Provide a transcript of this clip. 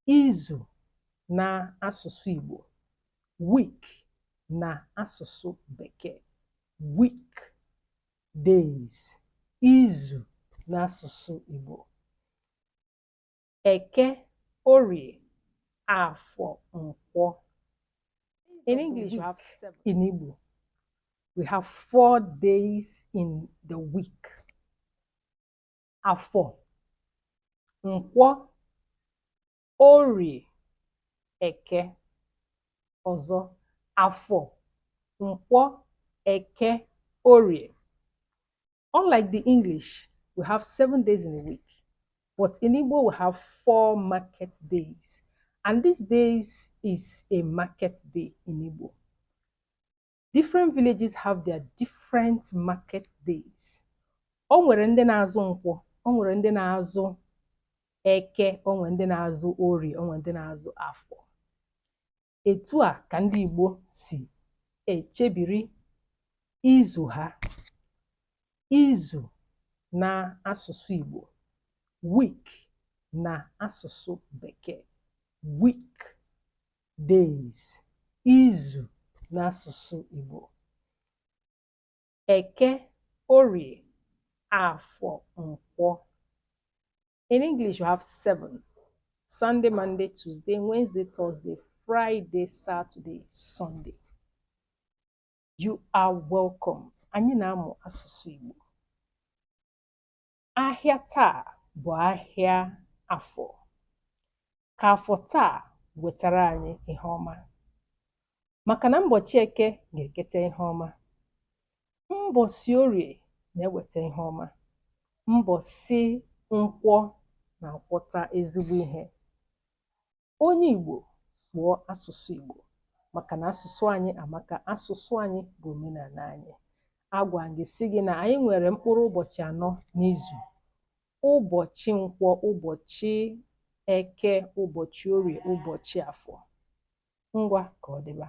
izu na asụsụ Igbo, week na asụsụ Bekee, week, days, izu na asụsụ Igbo. Eke, Orie, Afọ, Nkwọ. In English, we have 7. In Igbo, we have 4 days in the week. Afọ, Nkwọ, Orie, Eke. Ọzọ, Afọ, Nkwọ, Eke, Orie. Unlike the English, we have 7 days in a week. But in Igbo, we have 4 market days. And these days is a market day in Igbo. Different villages have their different market days. O nwere ndị na-azụ Nkwọ, o nwere ndị na-azụ Eke, o nwere ndị na-azụ Orie, o nwere ndị na-azụ Afọ. Etu a ka ndị Igbo si echebiri izu ha. Izu na asụsụ Igbo, week na asụsụ Bekee, week, days, izu na asụsụ Igbo. Eke, Orie, Afọ, Nkwọ. In English, you have 7. Sunday, Monday, Tuesday, Wednesday, Thursday, Friday, Saturday, Sunday. You are welcome. Anyị na-amụ asụsụ Igbo. Ahịa taa bụ ahịa Afọ. Ka Afọ taa wetara anyị ihe ọma. Maka na ụbọchị Eke ga-ekete ihe ọma. Ụbọchị Orie na-eweta ihe ọma. Ụbọchị Nkwọ na-akwọta ezigbo ihe. Onye Igbo sụọ asụsụ Igbo, maka na asụsụ anyị amaka, asụsụ anyị bụ omenala anyị. Agwa gị sị gị na anyị nwere mkpụrụ ụbọchị 4 n'izu. Ụbọchị Nkwọ, ụbọchị Eke, ụbọchị Orie, ụbọchị Afọ. Ngwa ka ọ dịba.